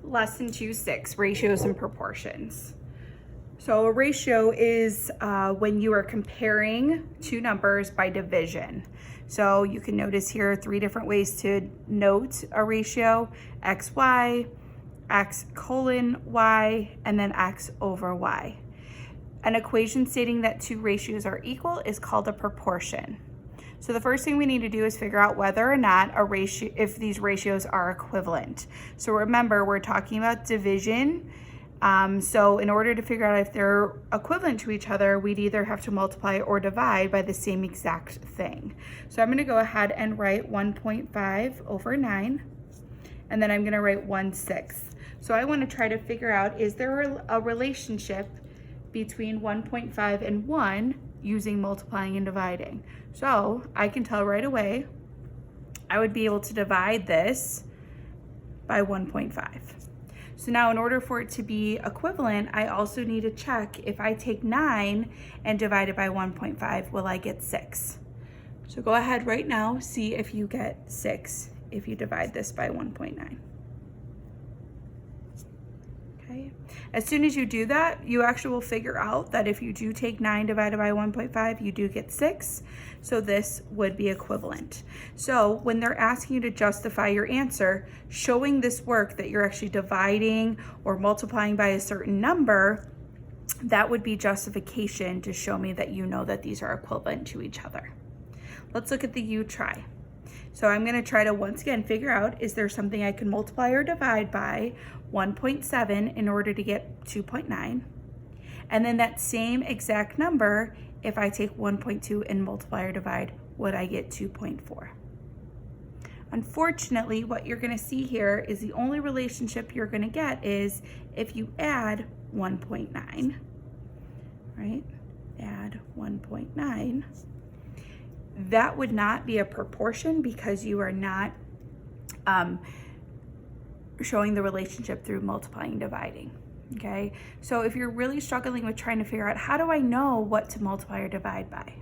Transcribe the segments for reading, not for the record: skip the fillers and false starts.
Lesson 2-6, ratios and proportions. So a ratio is when you are comparing two numbers by division. So you can notice here 3 different ways to note a ratio: x, y, x colon y, and then x over y. An equation stating that two ratios are equal is called a proportion. So the first thing we need to do is figure out whether or not if these ratios are equivalent. So remember, we're talking about division. So in order to figure out if they're equivalent to each other, we'd either have to multiply or divide by the same exact thing. So I'm going to go ahead and write 1.5 over 9, and then I'm going to write 1/6. So I want to try to figure out, is there a relationship between 1.5 and 1 using multiplying and dividing? So I can tell right away, I would be able to divide this by 1.5. So now in order for it to be equivalent, I also need to check if I take 9 and divide it by 1.5, will I get 6? So go ahead right now, see if you get 6 if you divide this by 1.9. Okay. As soon as you do that, you actually will figure out that if you do take 9 divided by 1.5, you do get 6. So this would be equivalent. So when they're asking you to justify your answer, showing this work that you're actually dividing or multiplying by a certain number, that would be justification to show me that you know that these are equivalent to each other. Let's look at the you try. So I'm going to try to once again figure out, is there something I can multiply or divide by 1.7 in order to get 2.9? And then that same exact number, if I take 1.2 and multiply or divide, would I get 2.4? Unfortunately, what you're going to see here is the only relationship you're going to get is if you add 1.9, right? Add 1.9. That would not be a proportion because you are not showing the relationship through multiplying and dividing, okay? So if you're really struggling with trying to figure out, how do I know what to multiply or divide by?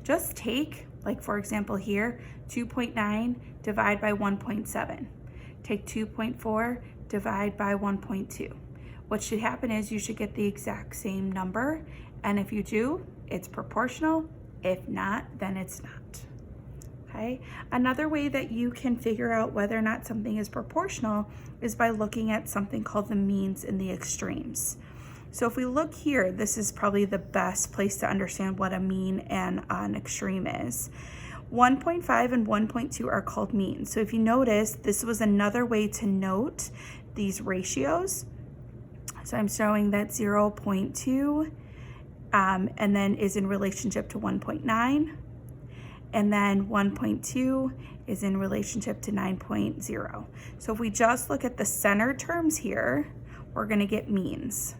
Just take, like for example here, 2.9 divide by 1.7. Take 2.4 divide by 1.2. What should happen is you should get the exact same number, and if you do, it's proportional. If not, then it's not, okay? Another way that you can figure out whether or not something is proportional is by looking at something called the means and the extremes. So if we look here, this is probably the best place to understand what a mean and an extreme is. 1.5 and 1.2 are called means. So if you notice, this was another way to note these ratios. So I'm showing that 0.2 and then is in relationship to 1.9, and then 1.2 is in relationship to 9.0. So if we just look at the center terms here, we're going to get means,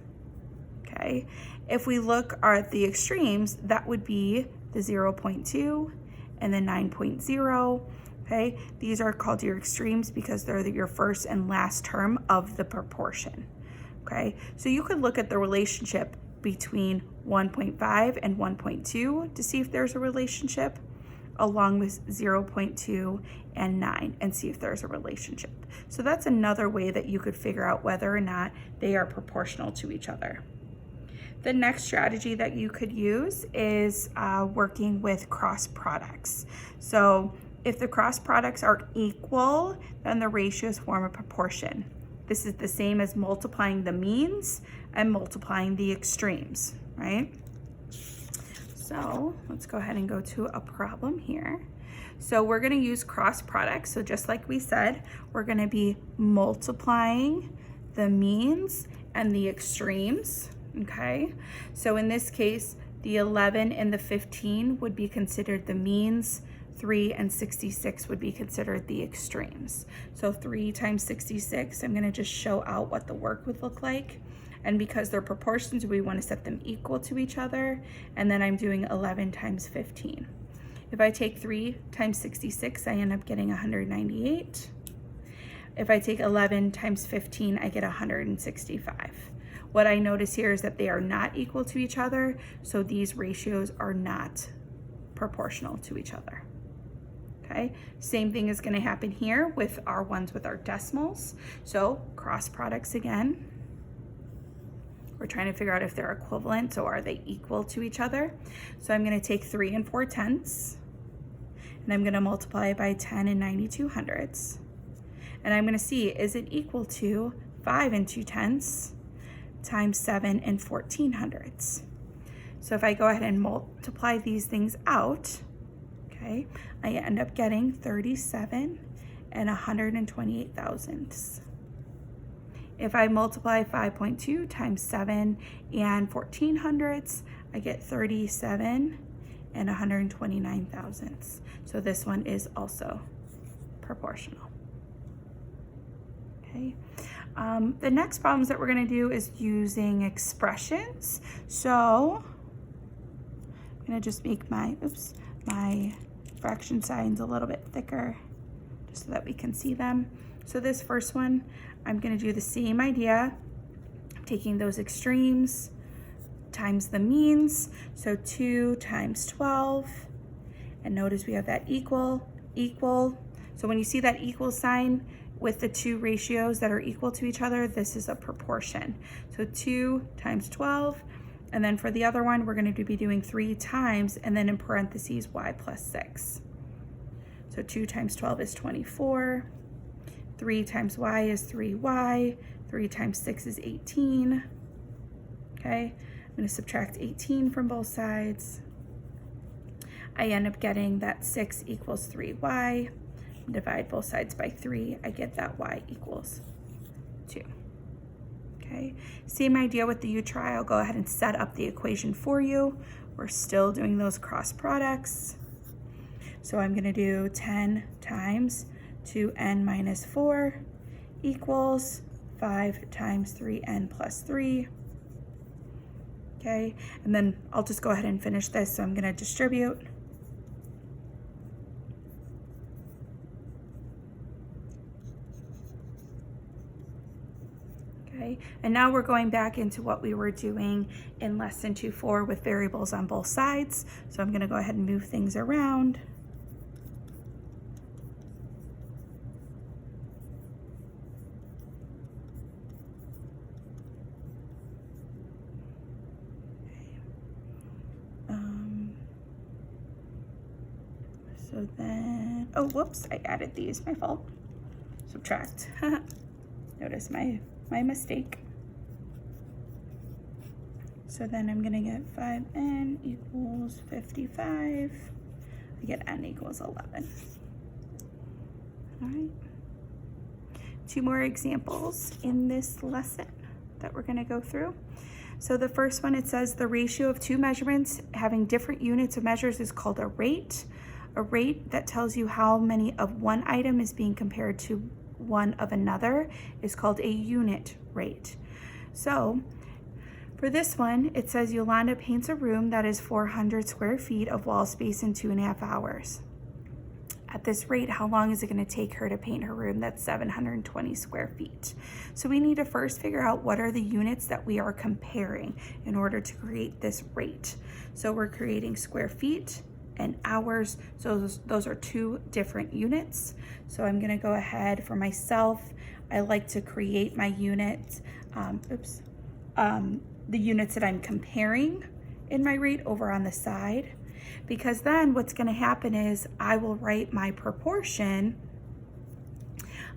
okay? If we look at the extremes, that would be the 0.2 and the 9.0, okay? These are called your extremes because they're your first and last term of the proportion, okay? So you could look at the relationship between 1.5 and 1.2 to see if there's a relationship, along with 0.2 and 9 and see if there's a relationship. So that's another way that you could figure out whether or not they are proportional to each other. The next strategy that you could use is working with cross products. So if the cross products are equal, then the ratios form a proportion. This is the same as multiplying the means and multiplying the extremes, right? So let's go ahead and go to a problem here. So we're going to use cross products. So just like we said, we're going to be multiplying the means and the extremes, okay? So in this case, the 11 and the 15 would be considered the means. 3 and 66 would be considered the extremes. So 3 times 66, I'm going to just show out what the work would look like. And because they're proportions, we want to set them equal to each other. And then I'm doing 11 times 15. If I take 3 times 66, I end up getting 198. If I take 11 times 15, I get 165. What I notice here is that they are not equal to each other, so these ratios are not proportional to each other. Okay. Okay, same thing is going to happen here with our ones with our decimals. So cross products again. We're trying to figure out if they're equivalent, so are they equal to each other? So I'm going to take 3 4/10, and I'm going to multiply it by 10 92/100. And I'm going to see, is it equal to 5 2/10 times 7 14/100? So if I go ahead and multiply these things out, okay, I end up getting 37 128 thousandths. If I multiply 5.2 times 7 14/100, I get 37 129 thousandths. So this one is also proportional. Okay. The next problems that we're going to do is using expressions. So I'm going to just make my fraction signs a little bit thicker just so that we can see them. So this first one, I'm going to do the same idea. I'm taking those extremes times the means. So 2 times 12. And notice we have that equal. So when you see that equal sign with the two ratios that are equal to each other, this is a proportion. So 2 times 12. And then for the other one, we're going to be doing 3 times, and then in parentheses, y plus 6. So 2 times 12 is 24. 3 times y is 3y. 3 times 6 is 18. Okay, I'm going to subtract 18 from both sides. I end up getting that 6 equals 3y. Divide both sides by 3. I get that y equals 2. Okay, same idea with the u-tri. I'll go ahead and set up the equation for you. We're still doing those cross products. So I'm going to do 10 times 2n minus 4 equals 5 times 3n plus 3. Okay, and then I'll just go ahead and finish this. So I'm going to distribute. Okay, and now we're going back into what we were doing in lesson 2.4 with variables on both sides. So I'm going to go ahead and move things around. So then, oh, whoops, I added these, my fault. Subtract. Notice my mistake. So then I'm gonna get 5n equals 55. I get n equals 11. All right. 2 more examples in this lesson that we're gonna go through. So the first one, it says the ratio of 2 measurements having different units of measures is called a rate. A rate that tells you how many of one item is being compared to one of another is called a unit rate. So for this one, it says Yolanda paints a room that is 400 square feet of wall space in 2.5 hours. At this rate, how long is it going to take her to paint her room that's 720 square feet? So we need to first figure out what are the units that we are comparing in order to create this rate. So we're creating square feet and hours. So those are 2 different units. So I'm going to go ahead for myself. I like to create my unit, the units that I'm comparing in my rate over on the side, because then what's going to happen is I will write my proportion,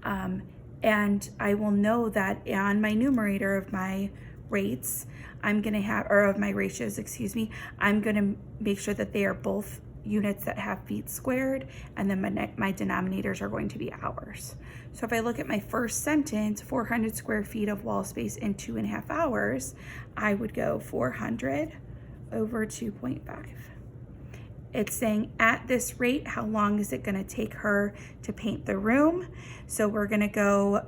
and I will know that on my numerator of my rates, I'm going to have, or of my ratios, I'm going to make sure that they are both units that have feet squared, and then my denominators are going to be hours. So if I look at my first sentence, 400 square feet of wall space in 2.5 hours, I would go 400 over 2.5. It's saying at this rate, how long is it going to take her to paint the room? So we're going to go,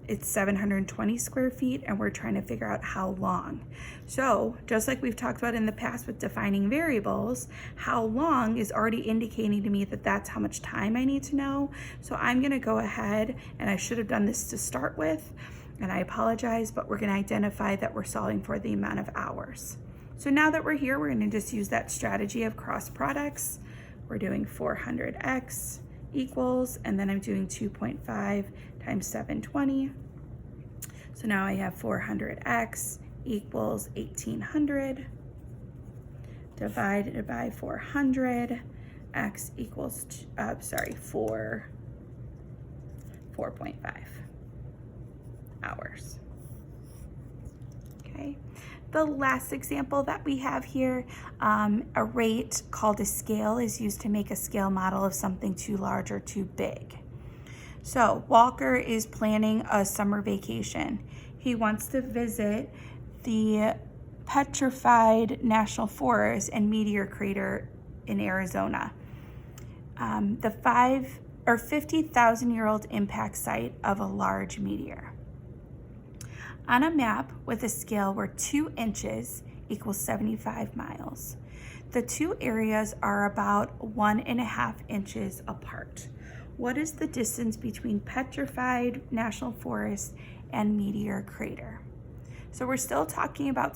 it's 720 square feet, and we're trying to figure out how long. So just like we've talked about in the past with defining variables, how long is already indicating to me that that's how much time I need to know. So I'm going to go ahead, and I should have done this to start with, and I apologize, but we're going to identify that we're solving for the amount of hours. So now that we're here, we're going to just use that strategy of cross products. We're doing 400x equals, and then I'm doing 2.5 times 720. So now I have 400x equals 1800 divided by 400, x equals 4.5 hours. Okay. The last example that we have here, a rate called a scale is used to make a scale model of something too large or too big. So Walker is planning a summer vacation. He wants to visit the Petrified National Forest and Meteor Crater in Arizona, the 50,000-year-old impact site of a large meteor. On a map with a scale where 2 inches equals 75 miles, the two areas are about 1.5 inches apart. What is the distance between Petrified National Forest and Meteor Crater? So we're still talking about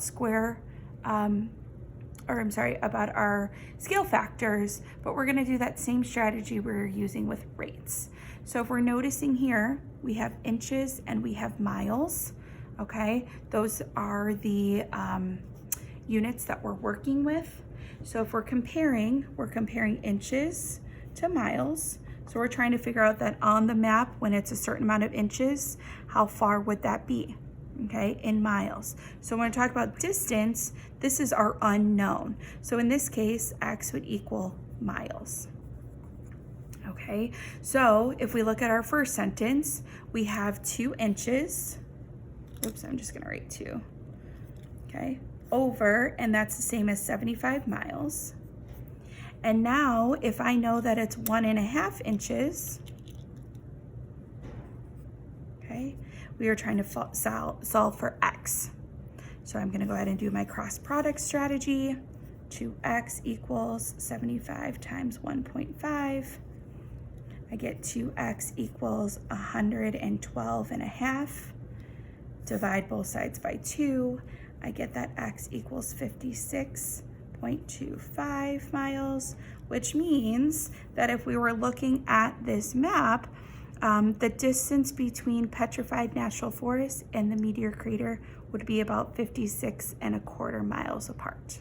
about our scale factors, but we're gonna do that same strategy we're using with rates. So if we're noticing here, we have inches and we have miles, okay? Those are the units that we're working with. So if we're comparing inches to miles. So we're trying to figure out that on the map, when it's a certain amount of inches, how far would that be? Okay, in miles. So when I talk about distance, this is our unknown. So in this case, x would equal miles. Okay, so if we look at our first sentence, we have 2 inches. Oops, I'm just gonna write 2. Okay, over, and that's the same as 75 miles. And now, if I know that it's 1.5 inches, okay, we are trying to solve for x. So I'm gonna go ahead and do my cross product strategy. 2x equals 75 times 1.5. I get 2x equals 112.5. Divide both sides by 2. I get that x equals 56.25 miles, which means that if we were looking at this map, the distance between Petrified National Forest and the Meteor Crater would be about 56.25 miles apart.